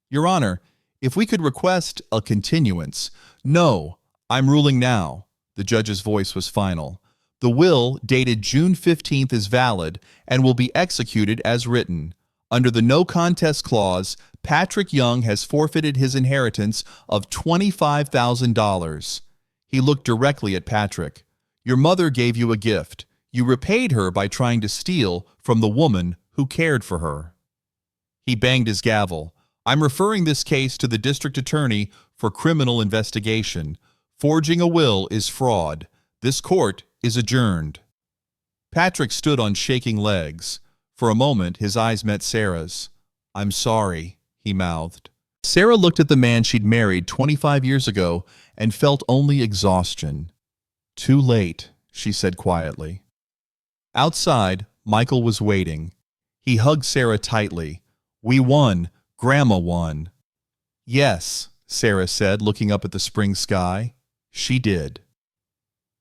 Your Honor, If we could request a continuance. No, I'm ruling now. The judge's voice was final. The will, dated June 15th, is valid and will be executed as written. Under the no contest clause, Patrick Young has forfeited his inheritance of $25,000. He looked directly at Patrick. Your mother gave you a gift. You repaid her by trying to steal from the woman who cared for her. He banged his gavel. I'm referring this case to the district attorney for criminal investigation. Forging a will is fraud. This court is adjourned. Patrick stood on shaking legs. For a moment, his eyes met Sarah's. I'm sorry, he mouthed. Sarah looked at the man she'd married 25 years ago and felt only exhaustion. Too late, she said quietly. Outside, Michael was waiting. He hugged Sarah tightly. We won. Grandma won. Yes, Sarah said, looking up at the spring sky. She did.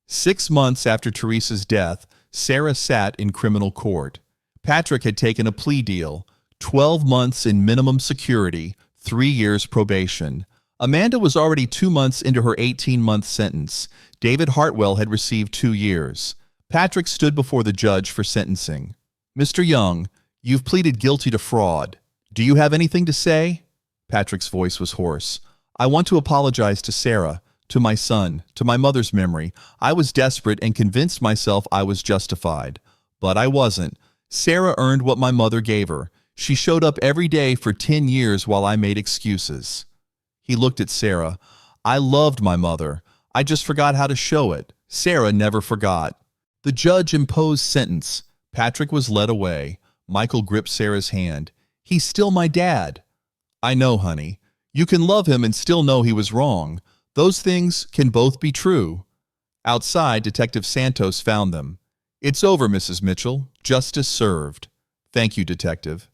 6 months after Teresa's death, Sarah sat in criminal court. Patrick had taken a plea deal, 12 months in minimum security, 3 years probation. Amanda was already 2 months into her 18-month sentence. David Hartwell had received 2 years. Patrick stood before the judge for sentencing. Mr. Young, you've pleaded guilty to fraud. Do you have anything to say? Patrick's voice was hoarse. I want to apologize to Sarah, to my son, to my mother's memory. I was desperate and convinced myself I was justified. But I wasn't. Sarah earned what my mother gave her. She showed up every day for 10 years while I made excuses. He looked at Sarah. I loved my mother. I just forgot how to show it. Sarah never forgot. The judge imposed sentence. Patrick was led away. Michael gripped Sarah's hand. He's still my dad. I know, honey. You can love him and still know he was wrong. Those things can both be true. Outside, Detective Santos found them. It's over, Mrs. Mitchell. Justice served. Thank you, Detective.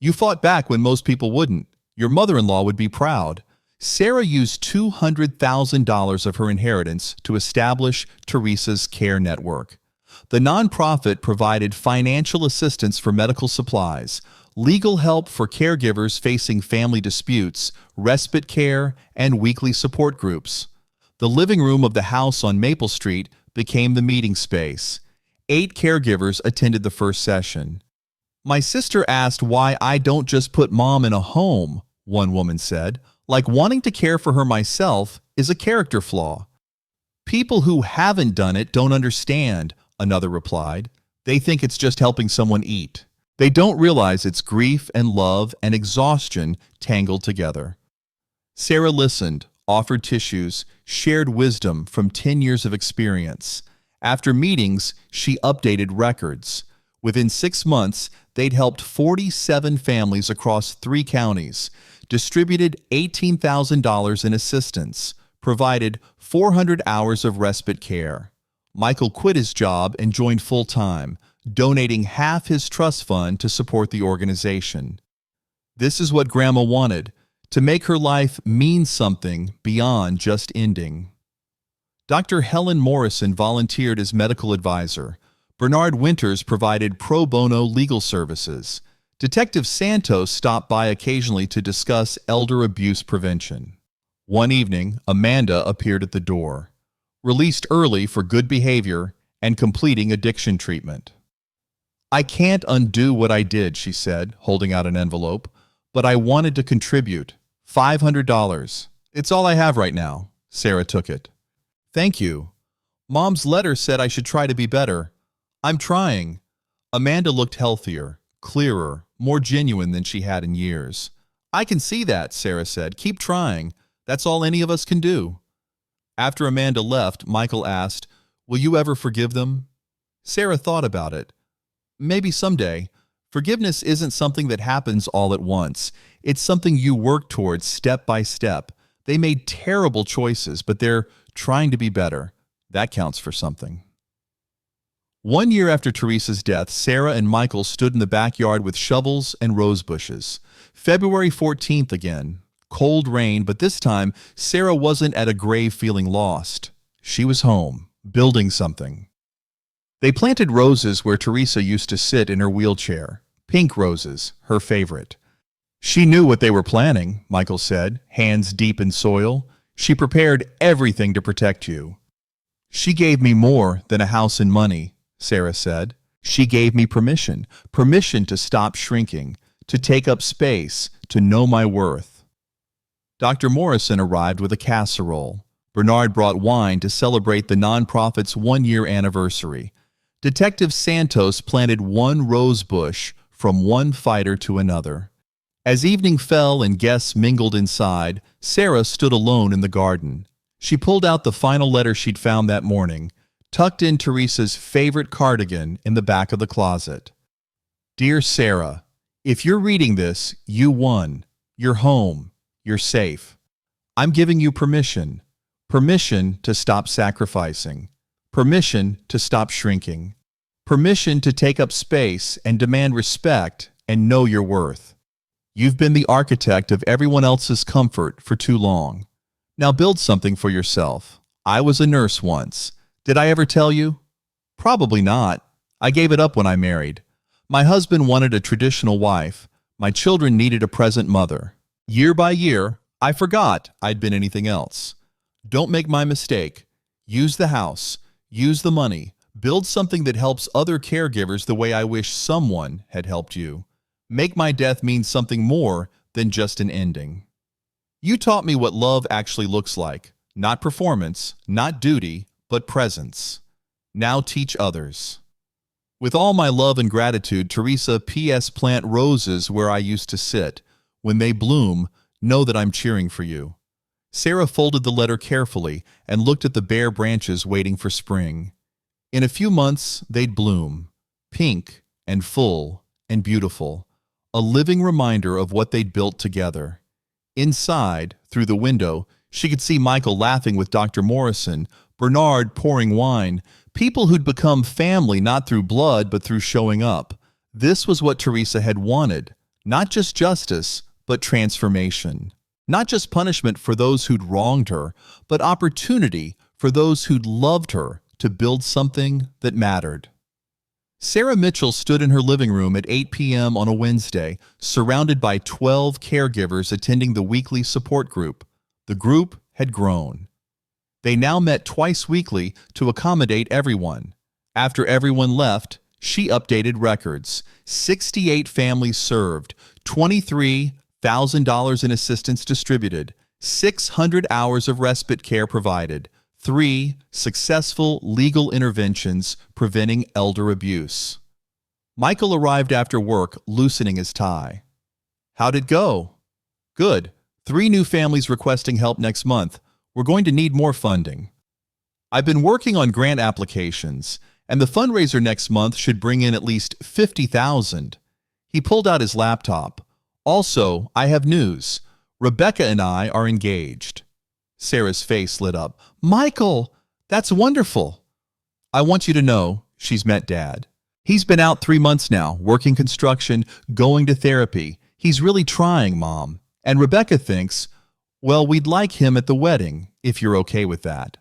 You fought back when most people wouldn't. Your mother-in-law would be proud. Sarah used $200,000 of her inheritance to establish Teresa's care network. The nonprofit provided financial assistance for medical supplies, legal help for caregivers facing family disputes, respite care, and weekly support groups. The living room of the house on Maple Street became the meeting space. 8 caregivers attended the first session. My sister asked why I don't just put Mom in a home, one woman said. Like wanting to care for her myself is a character flaw. People who haven't done it don't understand, another replied. They think it's just helping someone eat. They don't realize it's grief and love and exhaustion tangled together. Sarah listened, offered tissues, shared wisdom from 10 years of experience. After meetings, she updated records. Within 6 months, they'd helped 47 families across 3 counties, distributed $18,000 in assistance, provided 400 hours of respite care. Michael quit his job and joined full-time, donating half his trust fund to support the organization. This is what Grandma wanted, to make her life mean something beyond just ending. Dr. Helen Morrison volunteered as medical advisor. Bernard Winters provided pro bono legal services. Detective Santos stopped by occasionally to discuss elder abuse prevention. One evening, Amanda appeared at the door, released early for good behavior and completing addiction treatment. I can't undo what I did, she said, holding out an envelope, but I wanted to contribute. $500. It's all I have right now. Sarah took it. Thank you. Mom's letter said I should try to be better. I'm trying. Amanda looked healthier, clearer, more genuine than she had in years. I can see that, Sarah said. Keep trying. That's all any of us can do. After Amanda left, Michael asked, will you ever forgive them? Sarah thought about it. Maybe someday. Forgiveness isn't something that happens all at once. It's something you work towards step by step. They made terrible choices, but they're trying to be better. That counts for something. 1 year after Teresa's death, Sarah and Michael stood in the backyard with shovels and rose bushes. February 14th again. Cold rain, but this time, Sarah wasn't at a grave feeling lost. She was home, building something. They planted roses where Teresa used to sit in her wheelchair. Pink roses, her favorite. She knew what they were planning, Michael said, hands deep in soil. She prepared everything to protect you. She gave me more than a house and money, Sarah said. She gave me permission, permission to stop shrinking, to take up space, to know my worth. Dr. Morrison arrived with a casserole. Bernard brought wine to celebrate the nonprofit's one-year anniversary. Detective Santos planted one rose bush from one fighter to another. As evening fell and guests mingled inside, Sarah stood alone in the garden. She pulled out the final letter she'd found that morning, tucked in Teresa's favorite cardigan in the back of the closet. Dear Sarah, if you're reading this, you won. You're home. You're safe. I'm giving you permission. Permission to stop sacrificing. Permission to stop shrinking. Permission to take up space and demand respect and know your worth. You've been the architect of everyone else's comfort for too long. Now build something for yourself. I was a nurse once. Did I ever tell you? Probably not. I gave it up when I married. My husband wanted a traditional wife. My children needed a present mother. Year by year, I forgot I'd been anything else. Don't make my mistake. Use the house. Use the money. Build something that helps other caregivers the way I wish someone had helped you. Make my death mean something more than just an ending. You taught me what love actually looks like. Not performance, not duty, but presence. Now teach others. With all my love and gratitude, Teresa, P.S. Plant roses where I used to sit. When they bloom, know that I'm cheering for you. Sarah folded the letter carefully and looked at the bare branches waiting for spring. In a few months, they'd bloom, pink and full and beautiful, a living reminder of what they'd built together. Inside, through the window, she could see Michael laughing with Dr. Morrison, Bernard pouring wine, people who'd become family not through blood but through showing up. This was what Teresa had wanted, not just justice, but transformation. Not just punishment for those who'd wronged her, but opportunity for those who'd loved her to build something that mattered. Sarah Mitchell stood in her living room at 8 p.m. on a Wednesday, surrounded by 12 caregivers attending the weekly support group. The group had grown. They now met twice weekly to accommodate everyone. After everyone left, she updated records. 68 families served, $23,000 in assistance distributed, 600 hours of respite care provided, 3 successful legal interventions preventing elder abuse. Michael arrived after work, loosening his tie. How'd it go? Good. 3 new families requesting help next month. We're going to need more funding. I've been working on grant applications, and the fundraiser next month should bring in at least $50,000. He pulled out his laptop. Also, I have news. Rebecca and I are engaged. Sarah's face lit up. Michael, that's wonderful. I want you to know she's met Dad. He's been out 3 months now, working construction, going to therapy. He's really trying, Mom. And Rebecca thinks, well, we'd like him at the wedding, if you're okay with that.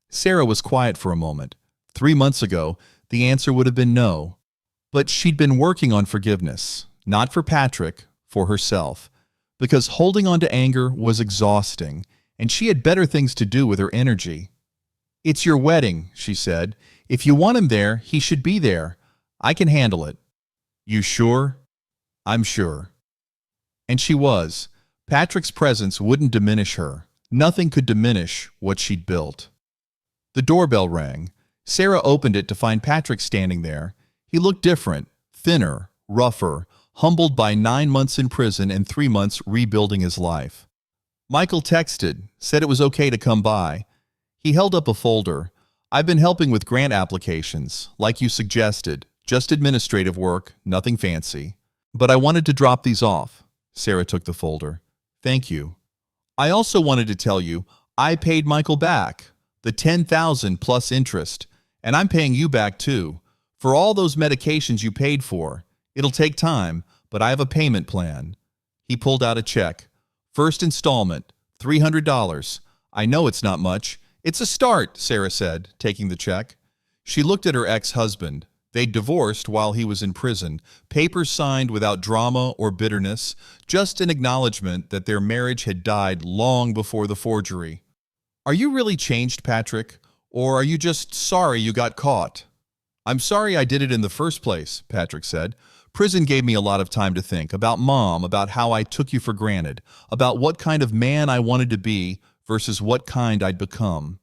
Sarah was quiet for a moment. 3 months ago, the answer would have been no. But she'd been working on forgiveness, not for Patrick, for herself, because holding on to anger was exhausting, and she had better things to do with her energy. It's your wedding, she said. If you want him there, he should be there. I can handle it. You sure? I'm sure. And she was. Patrick's presence wouldn't diminish her. Nothing could diminish what she'd built. The doorbell rang. Sarah opened it to find Patrick standing there. He looked different, thinner, rougher, humbled by 9 months in prison and 3 months rebuilding his life. Michael texted, said it was okay to come by. He held up a folder. I've been helping with grant applications, like you suggested, just administrative work, nothing fancy. But I wanted to drop these off. Sarah took the folder. Thank you. I also wanted to tell you, I paid Michael back, the $10,000 plus interest, and I'm paying you back too, for all those medications you paid for. It'll take time, but I have a payment plan. He pulled out a check. First installment, $300. I know it's not much. It's a start, Sarah said, taking the check. She looked at her ex-husband. They divorced while he was in prison, papers signed without drama or bitterness, just an acknowledgement that their marriage had died long before the forgery. Are you really changed, Patrick? Or are you just sorry you got caught? I'm sorry I did it in the first place, Patrick said. Prison gave me a lot of time to think about Mom, about how I took you for granted, about what kind of man I wanted to be versus what kind I'd become.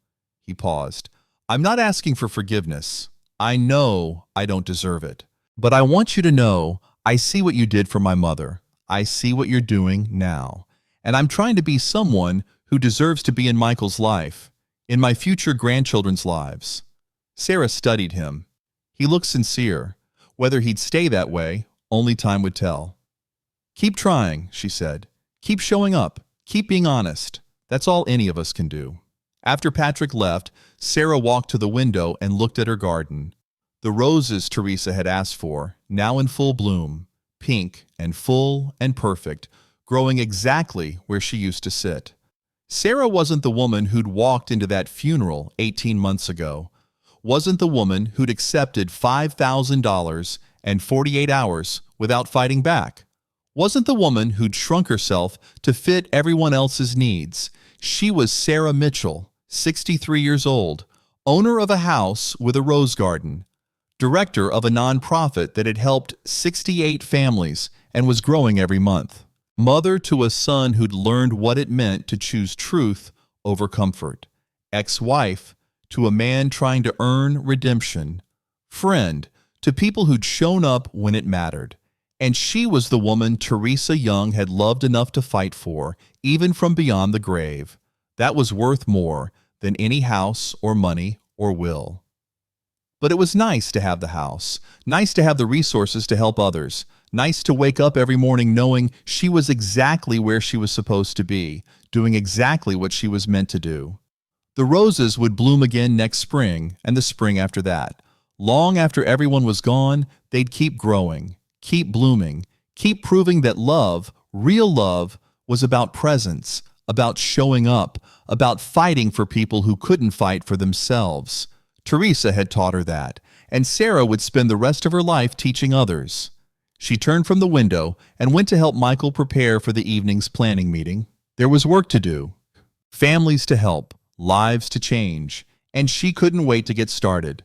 He paused. I'm not asking for forgiveness. I know I don't deserve it. But I want you to know I see what you did for my mother. I see what you're doing now. And I'm trying to be someone who deserves to be in Michael's life, in my future grandchildren's lives. Sarah studied him. He looked sincere. Whether he'd stay that way, only time would tell. Keep trying, she said. Keep showing up. Keep being honest. That's all any of us can do. After Patrick left, Sarah walked to the window and looked at her garden. The roses Teresa had asked for, now in full bloom, pink and full and perfect, growing exactly where she used to sit. Sarah wasn't the woman who'd walked into that funeral 18 months ago. Wasn't the woman who'd accepted $5,000 and 48 hours without fighting back. Wasn't the woman who'd shrunk herself to fit everyone else's needs. She was Sarah Mitchell, 63 years old, owner of a house with a rose garden, director of a nonprofit that had helped 68 families and was growing every month. Mother to a son who'd learned what it meant to choose truth over comfort. Ex-wife to a man trying to earn redemption. Friend to people who'd shown up when it mattered. And she was the woman Teresa Young had loved enough to fight for, even from beyond the grave. That was worth more than any house or money or will. But it was nice to have the house, nice to have the resources to help others, nice to wake up every morning knowing she was exactly where she was supposed to be, doing exactly what she was meant to do. The roses would bloom again next spring and the spring after that. Long after everyone was gone, they'd keep growing, keep blooming, keep proving that love, real love, was about presence, about showing up, about fighting for people who couldn't fight for themselves. Teresa had taught her that, and Sarah would spend the rest of her life teaching others. She turned from the window and went to help Michael prepare for the evening's planning meeting. There was work to do, families to help, lives to change, and she couldn't wait to get started.